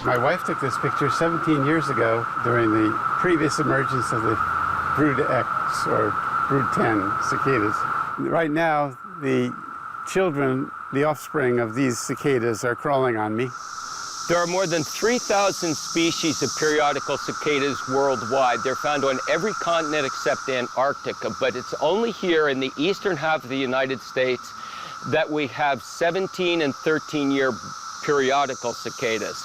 My wife took this picture 17 years ago during the previous emergence of the brood X or brood 10 cicadas. Right now, the children, the offspring of these cicadas, are crawling on me. There are more than 3,000 species of periodical cicadas worldwide. They're found on every continent except Antarctica, but it's only here in the eastern half of the United States that we have 17 and 13-year periodical cicadas.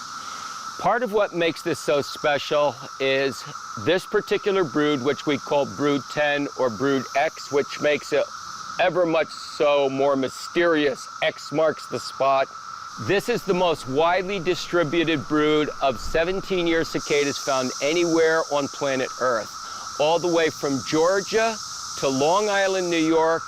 Part of what makes this so special is this particular brood, which we call brood 10 or brood X, which makes it ever much so more mysterious. X marks the spot. This is the most widely distributed brood of 17-year cicadas found anywhere on planet Earth, all the way from Georgia to Long Island, New York,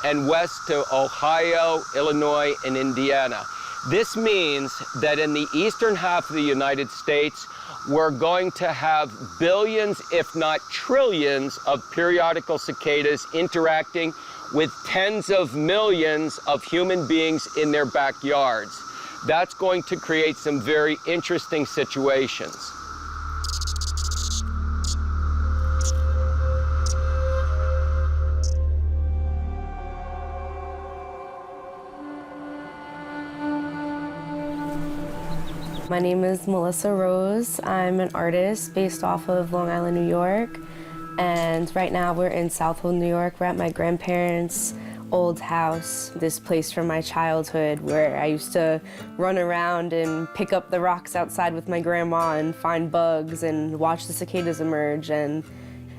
and west to Ohio, Illinois, and Indiana. This means that in the eastern half of the United States, we're going to have billions, if not trillions, of periodical cicadas interacting with tens of millions of human beings in their backyards. That's going to create some very interesting situations. My name is Melissa Rose. I'm an artist based off of Long Island, New York. And right now we're in Southfield, New York. We're at my grandparents' old house, this place from my childhood where I used to run around and pick up the rocks outside with my grandma and find bugs and watch the cicadas emerge. And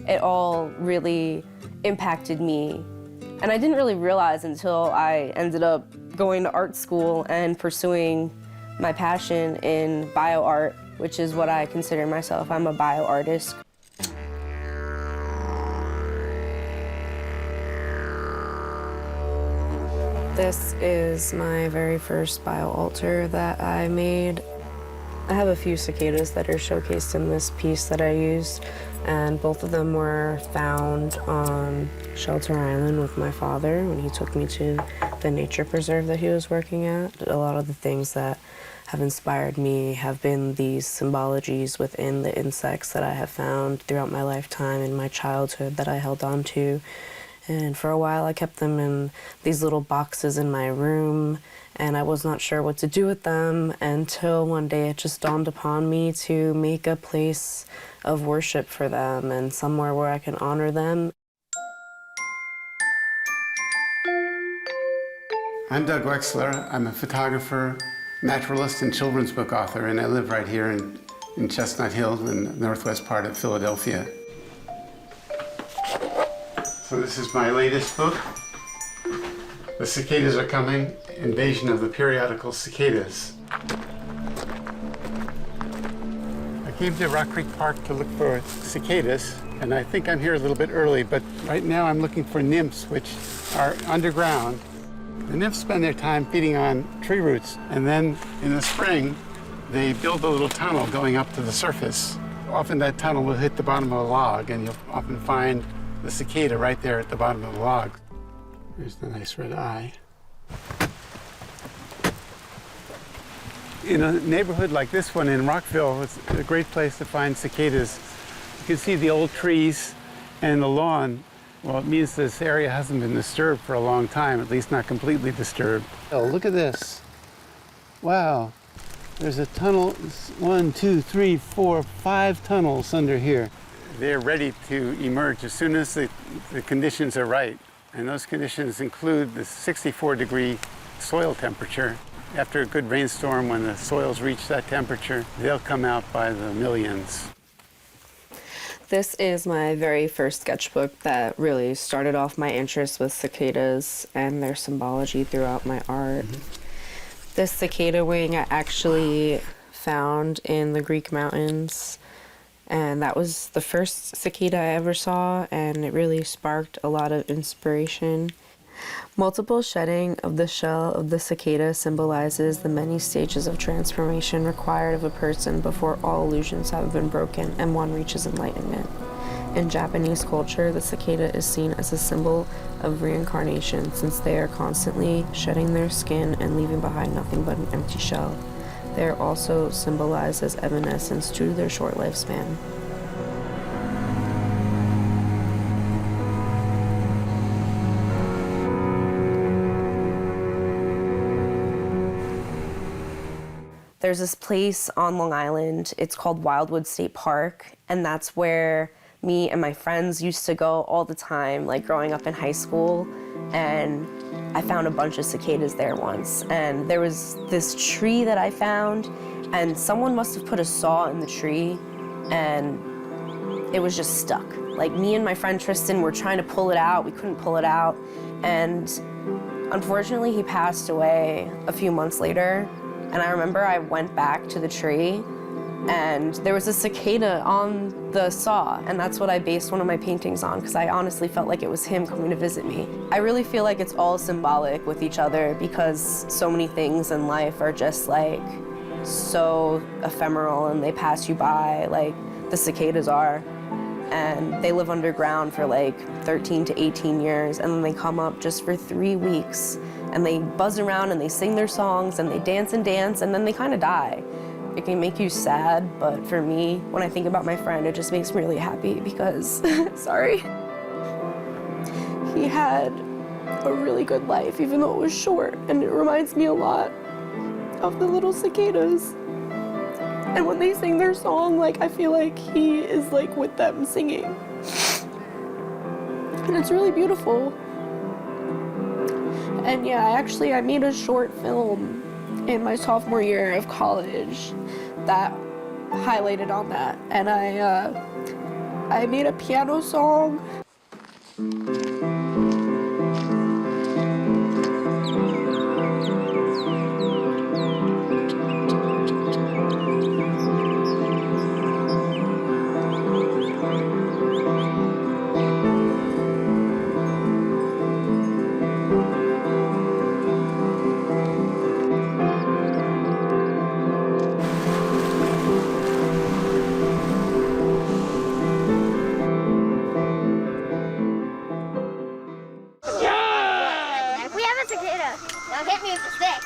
it all really impacted me. And I didn't really realize until I ended up going to art school and pursuing my passion in bio art, which is what I consider myself. I'm a bio artist. This is my very first bio altar that I made. I have a few cicadas that are showcased in this piece that I used, and both of them were found on Shelter Island with my father when he took me to the nature preserve that he was working at. A lot of the things that have inspired me have been these symbologies within the insects that I have found throughout my lifetime in my childhood that I held on to. And for a while I kept them in these little boxes in my room, and I was not sure what to do with them until one day it just dawned upon me to make a place of worship for them and somewhere where I can honor them. I'm Doug Wexler. I'm a photographer, naturalist, and children's book author, and I live right here in Chestnut Hill in the northwest part of Philadelphia. So this is my latest book. The Cicadas Are Coming, Invasion of the Periodical Cicadas. I came to Rock Creek Park to look for cicadas, and I think I'm here a little bit early, but right now I'm looking for nymphs, which are underground. The nymphs spend their time feeding on tree roots, and then in the spring, they build a little tunnel going up to the surface. Often that tunnel will hit the bottom of a log, and you'll often find the cicada right there at the bottom of the log. There's the nice red eye. In a neighborhood like this one in Rockville, it's a great place to find cicadas. You can see the old trees and the lawn. Well, it means this area hasn't been disturbed for a long time, at least not completely disturbed. Oh, look at this. Wow. There's a tunnel, 1, 2, 3, 4, 5 tunnels under here. They're ready to emerge as soon as the conditions are right. And those conditions include the 64-degree soil temperature. After a good rainstorm, when the soils reach that temperature, they'll come out by the millions. This is my very first sketchbook that really started off my interest with cicadas and their symbology throughout my art. This cicada wing I actually found in the Greek mountains, and that was the first cicada I ever saw, and it really sparked a lot of inspiration. Multiple shedding of the shell of the cicada symbolizes the many stages of transformation required of a person before all illusions have been broken and one reaches enlightenment. In Japanese culture, the cicada is seen as a symbol of reincarnation since they are constantly shedding their skin and leaving behind nothing but an empty shell. They're also symbolized as evanescence due to their short lifespan. There's this place on Long Island, it's called Wildwood State Park, and that's where me and my friends used to go all the time, like growing up in high school, and I found a bunch of cicadas there once. And there was this tree that I found, and someone must have put a saw in the tree, and it was just stuck. Like, me and my friend Tristan were trying to pull it out, we couldn't pull it out, and unfortunately he passed away a few months later. And I remember I went back to the tree and there was a cicada on the saw, and that's what I based one of my paintings on, because I honestly felt like it was him coming to visit me. I really feel like it's all symbolic with each other, because so many things in life are just like so ephemeral and they pass you by, like the cicadas are. And they live underground for like 13 to 18 years, and then they come up just for 3 weeks. And they buzz around and they sing their songs and they dance, and then they kind of die. It can make you sad, but for me, when I think about my friend, it just makes me really happy because, sorry, he had a really good life, even though it was short, and it reminds me a lot of the little cicadas. And when they sing their song, like, I feel like he is like with them singing. And it's really beautiful. And yeah, I made a short film in my sophomore year of college that highlighted on that. And I made a piano song. Now hit me with the stick.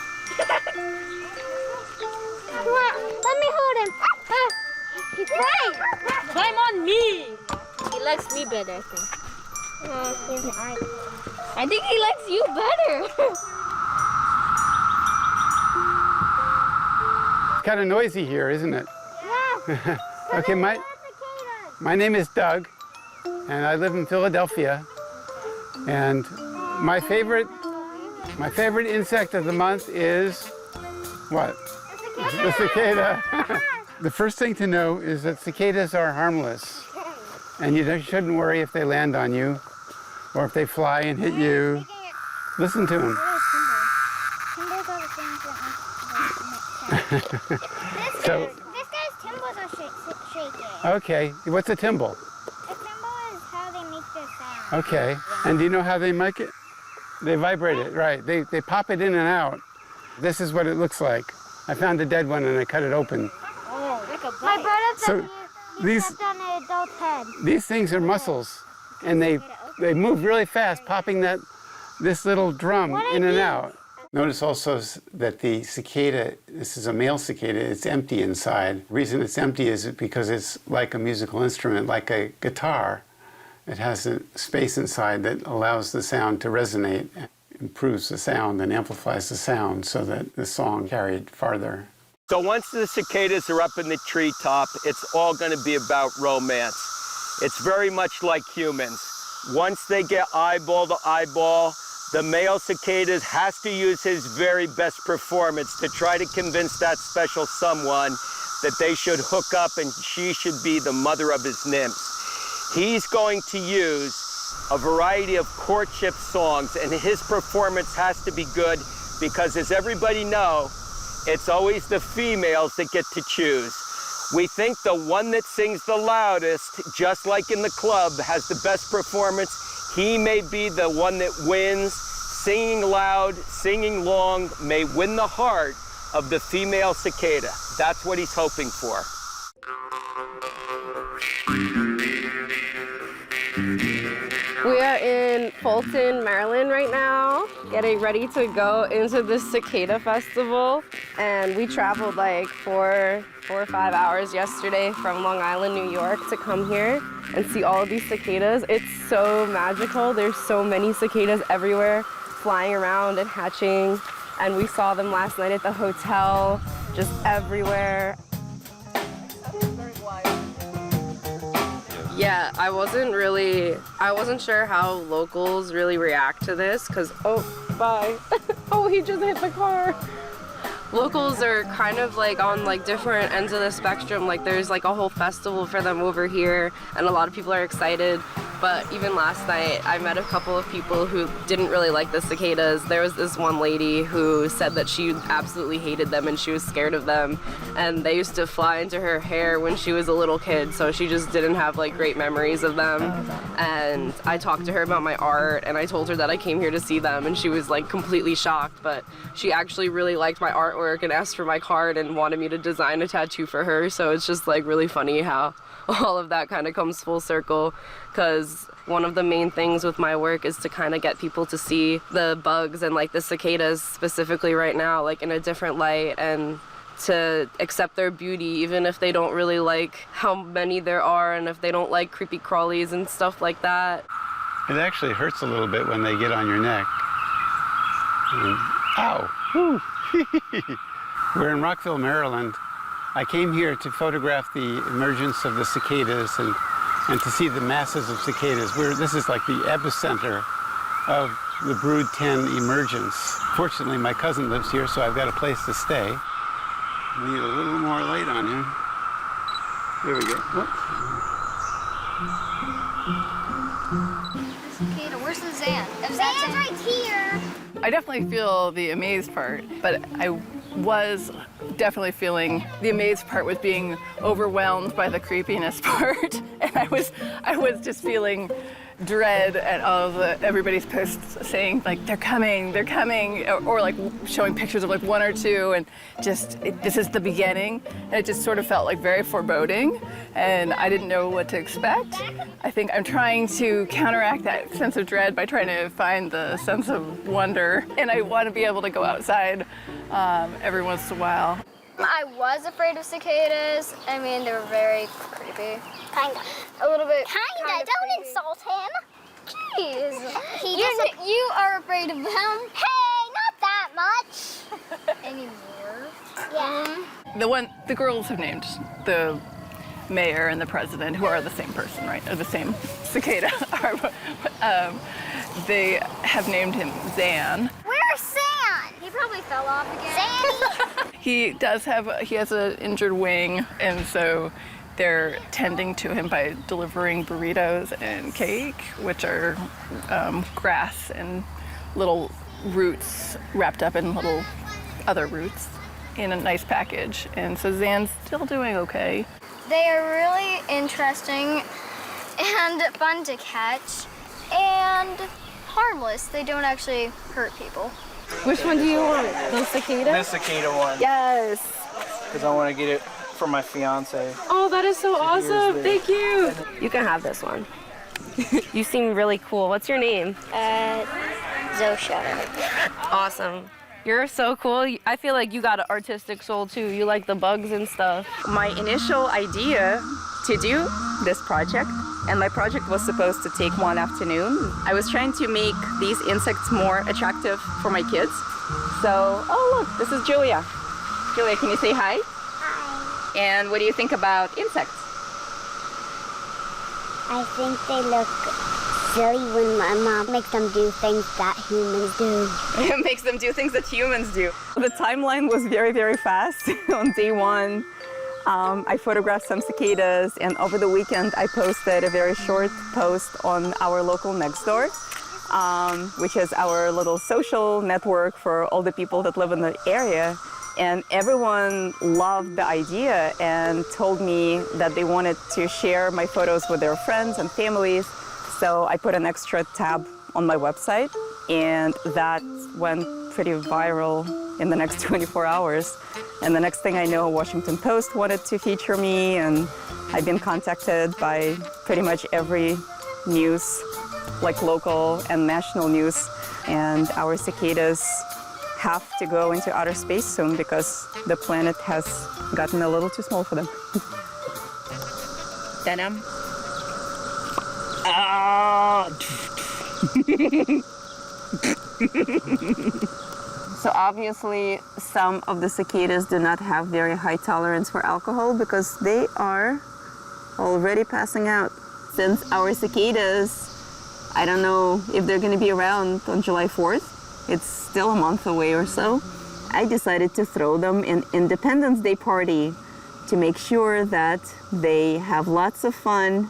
Let me hold him. He's crying. Climb on me. He likes me better, I think. I think he likes you better. It's kind of noisy here, isn't it? Yeah. Okay, my name is Doug, and I live in Philadelphia. And my favorite insect of the month is what? The cicada. The first thing to know is that cicadas are harmless, and you shouldn't worry if they land on you or if they fly and hit you. Listen to them. So, this guy's timbals are shaking. okay, what's a timble? A timbal is how they make their sound. Okay, and do you know how they make it? They vibrate it, right. They pop it in and out. This is what it looks like. I found a dead one and I cut it open. Oh, like a bite. My brother So stepped on an adult's head. these things are muscles, and they move really fast, popping this little drum in and out. Notice also that the cicada, this is a male cicada, it's empty inside. The reason it's empty is because it's like a musical instrument, like a guitar. It has a space inside that allows the sound to resonate, improves the sound and amplifies the sound so that the song carried farther. So once the cicadas are up in the treetop, it's all going to be about romance. It's very much like humans. Once they get eyeball to eyeball, the male cicadas has to use his very best performance to try to convince that special someone that they should hook up and she should be the mother of his nymphs. He's going to use a variety of courtship songs, and his performance has to be good because, as everybody knows, it's always the females that get to choose. We think the one that sings the loudest, just like in the club, has the best performance. He may be the one that wins. Singing loud, singing long, may win the heart of the female cicada. That's what he's hoping for. We are in Fulton, Maryland right now. getting ready to go into the Cicada Festival, and we traveled like four or 5 hours yesterday from Long Island, New York to come here and see all of these cicadas. It's so magical. There's so many cicadas everywhere, flying around and hatching, and we saw them last night at the hotel, just everywhere. Yeah, I wasn't sure how locals really react to this, because, oh, bye. Oh, he just hit the car. Locals are kind of like on like different ends of the spectrum. Like there's like a whole festival for them over here, and a lot of people are excited. But even last night, I met a couple of people who didn't really like the cicadas. There was this one lady who said that she absolutely hated them and she was scared of them. And they used to fly into her hair when she was a little kid, so she just didn't have like great memories of them. And I talked to her about my art, and I told her that I came here to see them, and she was like completely shocked. But she actually really liked my artwork and asked for my card and wanted me to design a tattoo for her. So it's just like really funny how all of that kind of comes full circle, because one of the main things with my work is to kind of get people to see the bugs and like the cicadas specifically right now like in a different light, and to accept their beauty even if they don't really like how many there are, and if they don't like creepy crawlies and stuff like that. It actually hurts a little bit when they get on your neck. Ow! Woo. We're in Rockville, Maryland. I came here to photograph the emergence of the cicadas and to see the masses of cicadas. This is like the epicenter of the Brood 10 emergence. Fortunately, my cousin lives here, so I've got a place to stay. We need a little more light on him. There we go. Cicada, where's the Zan? Zan's right here. I definitely feel the amazed part, but I was definitely feeling the amazed part was being overwhelmed by the creepiness part. And I was just feeling dread at all of everybody's posts saying like they're coming, or like showing pictures of like one or two, and just this is the beginning. And it just sort of felt like very foreboding, and I didn't know what to expect. I think I'm trying to counteract that sense of dread by trying to find the sense of wonder, and I want to be able to go outside every once in a while. I was afraid of cicadas. I mean, they were very creepy. Kinda. A little bit. Kinda. Don't creepy. insult him. Jeez. You are afraid of them. Hey, not that much. Anymore. Yeah. The girls have named the mayor and the president, who are the same person, right? Or the same cicada. They have named him Zan. Where's Zan? He probably fell off again. Zanny. He has an injured wing, and so they're tending to him by delivering burritos and cake, which are grass and little roots wrapped up in little other roots in a nice package. And so Zan's still doing okay. They are really interesting and fun to catch and harmless. They don't actually hurt people. Which one do you want? The cicada? This cicada one. Yes. Because I want to get it for my fiance. Oh, that is so awesome. the- Thank you. You can have this one. You seem really cool. What's your name? Zosha. Awesome. You're so cool. I feel like you got an artistic soul too. You like the bugs and stuff. My initial idea to do this project, and my project was supposed to take one afternoon. I was trying to make these insects more attractive for my kids. So, oh look, this is Julia. Julia, can you say hi? Hi. And what do you think about insects? I think they look silly when my mom makes them do things that humans do. It makes them do things that humans do. The timeline was very, very fast. On day one, I photographed some cicadas, and over the weekend I posted a very short post on our local Nextdoor, which is our little social network for all the people that live in the area. And everyone loved the idea and told me that they wanted to share my photos with their friends and families. So I put an extra tab on my website, and that went pretty viral in the next 24 hours. And the next thing I know, Washington Post wanted to feature me, and I've been contacted by pretty much every news like local and national news. And our cicadas have to go into outer space soon because the planet has gotten a little too small for them. Denim. So obviously some of the cicadas do not have very high tolerance for alcohol because they are already passing out. Since our cicadas, I don't know if they're going to be around on July 4th. It's still a month away or so. I decided to throw them an Independence Day party to make sure that they have lots of fun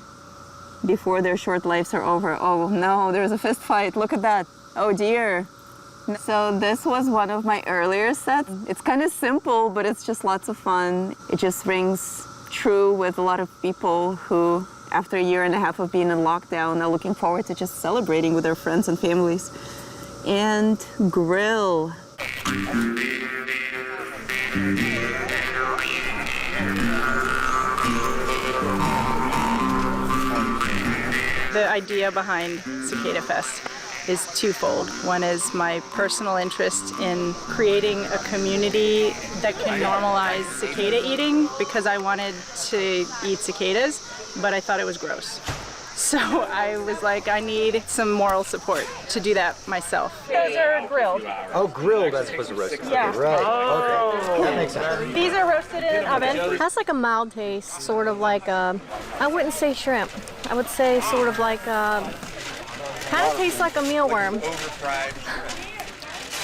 before their short lives are over. Oh no, there's a fist fight. Look at that. Oh dear. So this was one of my earlier sets. It's kind of simple, but it's just lots of fun. It just rings true with a lot of people who, after a year and a half of being in lockdown, are looking forward to just celebrating with their friends and families. And grill. The idea behind Cicada Fest is twofold. One is my personal interest in creating a community that can normalize cicada eating because I wanted to eat cicadas, but I thought it was gross. So I was like, I need some moral support to do that myself. Those are grilled. Oh, grilled as opposed to roasted. Yeah. Okay, right. Okay. That makes sense. These are roasted in an oven. Has like a mild taste, sort of like I wouldn't say shrimp. I would say sort of like kind of tastes like a mealworm.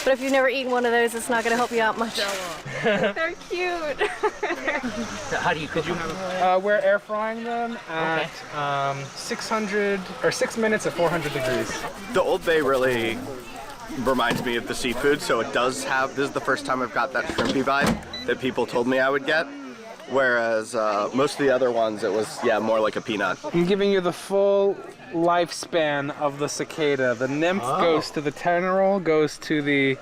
But if you've never eaten one of those, it's not going to help you out much. They're cute. How do you cook them? We're air frying them at 6 minutes at 400 degrees. The Old Bay really reminds me of the seafood, so it does have, this is the first time I've got that shrimpy vibe that people told me I would get. Whereas most of the other ones, it was, yeah, more like a peanut. I'm giving you the full lifespan of the cicada. The nymph goes to the 10-year-old, goes to the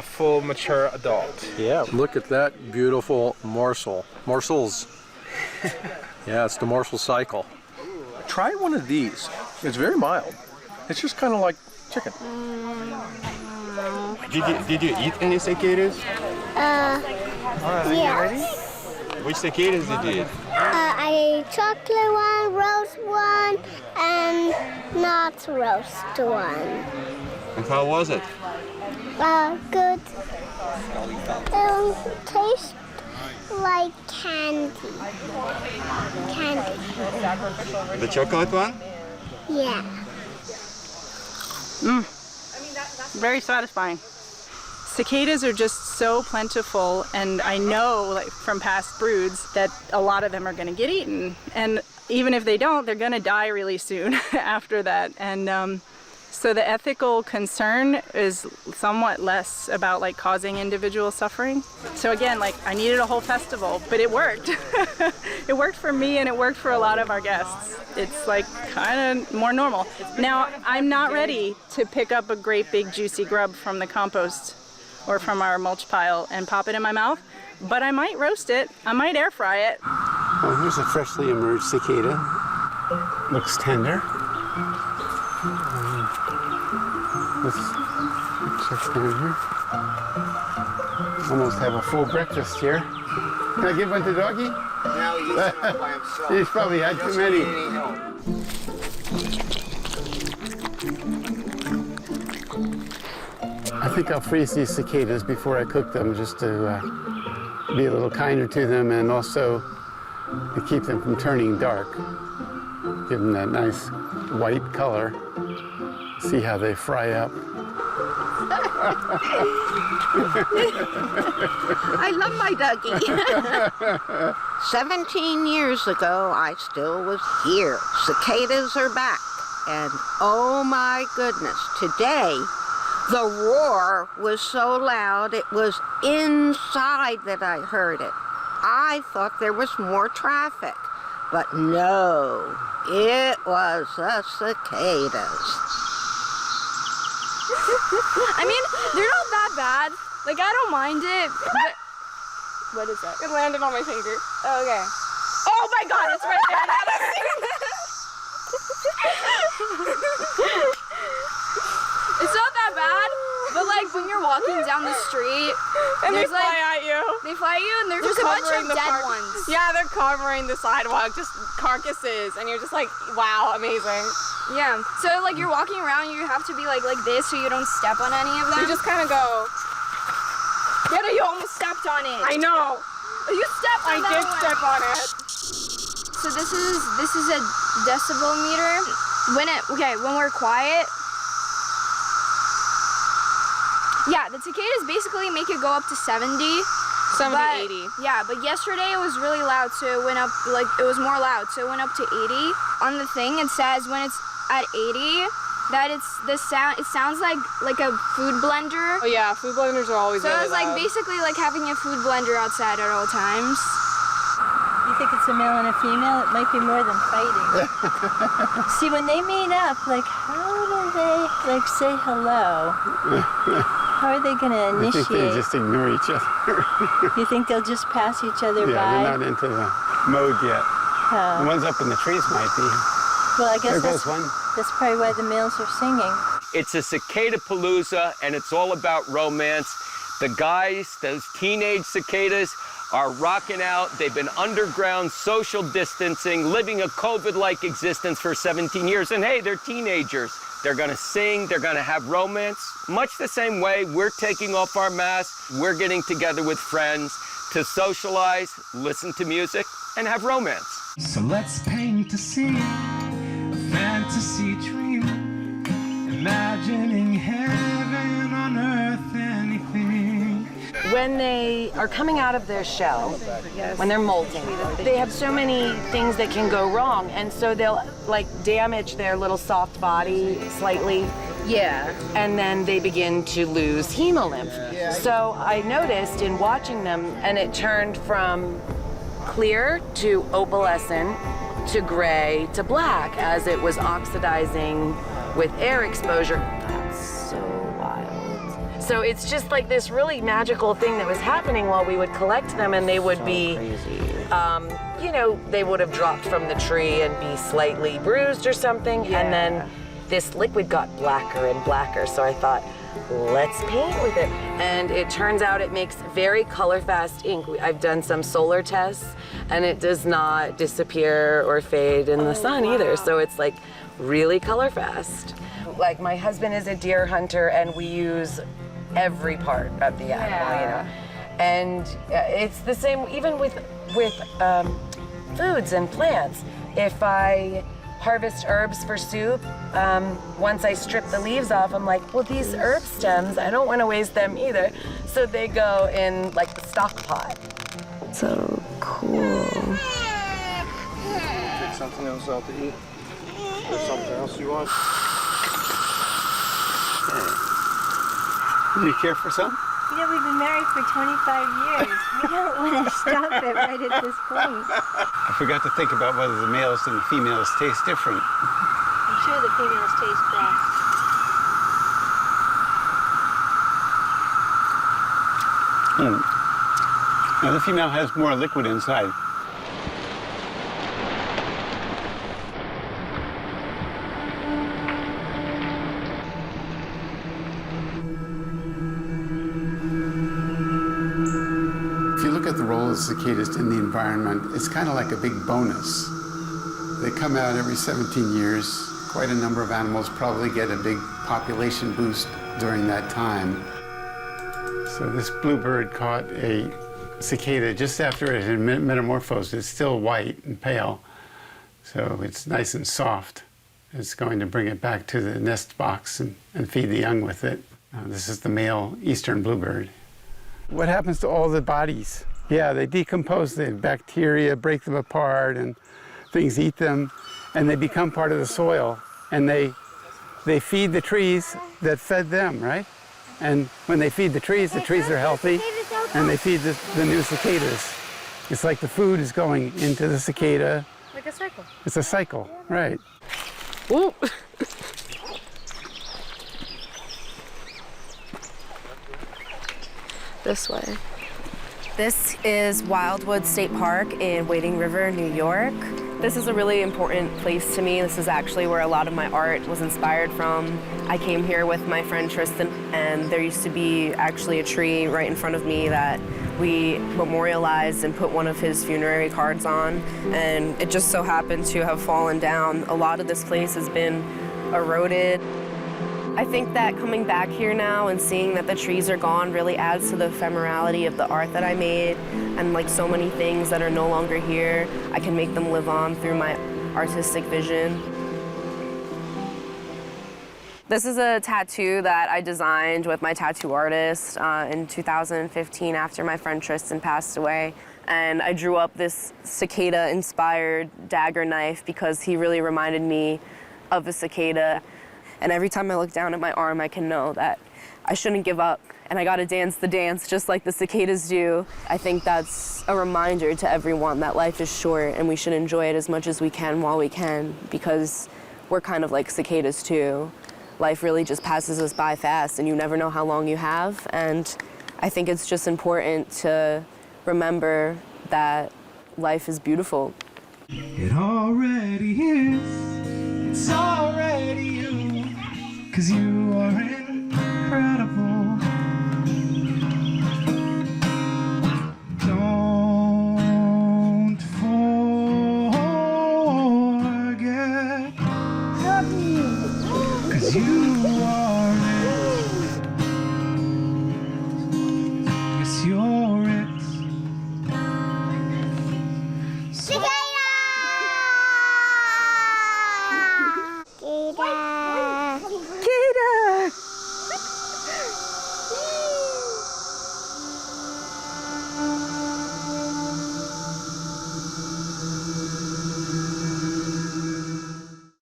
full mature adult. Yeah, look at that beautiful morsels. Yeah, it's the morsel cycle. Try one of these. It's very mild. It's just kind of like chicken. Did you eat any cicadas? Yes. Which cicadas did you eat? I ate chocolate one, roast one, and not roast one. And how was it? Good. Tastes like candy. The chocolate one? Yeah. Very satisfying. Cicadas are just so plentiful, and I know, like, from past broods that a lot of them are going to get eaten. And even if they don't, they're going to die really soon after that. And so the ethical concern is somewhat less about like causing individual suffering. So again, like, I needed a whole festival, but it worked. It worked for me and it worked for a lot of our guests. It's like kind of more normal. Now, I'm not ready to pick up a great big juicy grub from the compost or from our mulch pile and pop it in my mouth, but I might roast it. I might air fry it. Oh, here's a freshly emerged cicada. Looks tender. Let's check down here. Almost have a full breakfast here. Can I give one to Doggy? No, he's by himself. He's probably had too many. I think I'll freeze these cicadas before I cook them, just to be a little kinder to them and also to keep them from turning dark. Give them that nice white color. See how they fry up. I love my Dougie. 17 years ago, I still was here. Cicadas are back. And oh my goodness, today, the roar was so loud, it was inside that I heard it. I thought there was more traffic, but no, it was the cicadas. I mean, they're not that bad. Like, I don't mind it. But... What is that? It landed on my finger. Oh, okay. Oh my God, it's right there. It's not that bad, but like when you're walking down the street, And they there's fly like, at you. They fly at you, and there's Just just a bunch covering of the dead park. ones. Yeah, they're covering the sidewalk, just carcasses, and you're just like, wow, amazing. Yeah. So like you're walking around, you have to be like this so you don't step on any of them. You just kind of go. Yeah, you almost stepped on it. I know. You stepped on I that did one. step on it. So this is a decibel meter. When we're quiet. Yeah, the cicadas basically make it go up to 70. 70, but, 80. Yeah, but yesterday it was really loud, so it went up, like, it was more loud, so it went up to 80. On the thing, it says when it's at 80, that it sounds like a food blender. Oh yeah, food blenders are always So really it's like loud. basically like having a food blender outside at all times. You think it's a male and a female? It might be more than fighting. See, when they meet up, like, how do they, like, say hello? How are they going to I initiate? think they just ignore each other. You think they'll just pass each other by? Yeah, they're not into the mode yet. Oh. The ones up in the trees might be. Well, I guess There goes one. that's probably why the males are singing. It's a cicada palooza, and it's all about romance. The guys, those teenage cicadas, are rocking out. They've been underground, social distancing, living a COVID-like existence for 17 years. And hey, they're teenagers. They're gonna sing, they're gonna have romance. Much the same way we're taking off our masks, we're getting together with friends to socialize, listen to music, and have romance. So let's paint a scene, a fantasy dream, imagining heaven on earth, anything. When they are coming out of their shell, when they're molting, they have so many things that can go wrong, and so they'll like damage their little soft body slightly. Yeah. And then they begin to lose hemolymph. So I noticed in watching them, and it turned from clear to opalescent to gray to black as it was oxidizing with air exposure. That's so wild. So it's just like this really magical thing that was happening while we would collect them, and they would be, you know, they would have dropped from the tree and be slightly bruised or something, and then this liquid got blacker and blacker. So I thought, let's paint with it. And it turns out it makes very color-fast ink. I've done some solar tests, and it does not disappear or fade in the sun either. So it's like really color-fast. Like my husband is a deer hunter, and we use every part of the animal, you know. And it's the same even with foods and plants. If I harvest herbs for soup, once I strip the leaves off, I'm like, well, these herb stems, I don't want to waste them either. So they go in like the stock pot. So cool. Take something else out to eat. There's something else you want? Do you care for some? You know, we've been married for 25 years. We don't want to stop it right at this point. I forgot to think about whether the males and the females taste different. I'm sure the females taste best. Now the female has more liquid inside. If you look at the role of cicadas in the environment, it's kind of like a big bonus. They come out every 17 years. Quite a number of animals probably get a big population boost during that time. So this bluebird caught a cicada just after it had metamorphosed. It's still white and pale, so it's nice and soft. It's going to bring it back to the nest box and feed the young with it. This is the male eastern bluebird. What happens to all the bodies? Yeah, they decompose, the bacteria break them apart, and things eat them, and they become part of the soil, and they feed the trees that fed them, right? And when they feed the trees are healthy, and they feed the new cicadas. It's like the food is going into the cicada. Like a cycle. It's a cycle, right. Ooh. This way. This is Wildwood State Park in Wading River, New York. This is a really important place to me. This is actually where a lot of my art was inspired from. I came here with my friend Tristan, and there used to be actually a tree right in front of me that we memorialized and put one of his funerary cards on, and it just so happened to have fallen down. A lot of this place has been eroded. I think that coming back here now and seeing that the trees are gone really adds to the ephemerality of the art that I made, and like so many things that are no longer here, I can make them live on through my artistic vision. This is a tattoo that I designed with my tattoo artist in 2015 after my friend Tristan passed away. And I drew up this cicada-inspired dagger knife because he really reminded me of a cicada. And every time I look down at my arm, I can know that I shouldn't give up, and I gotta dance the dance just like the cicadas do. I think that's a reminder to everyone that life is short and we should enjoy it as much as we can while we can, because we're kind of like cicadas too. Life really just passes us by fast and you never know how long you have, and I think it's just important to remember that life is beautiful. It already is, it's already you, 'cause you already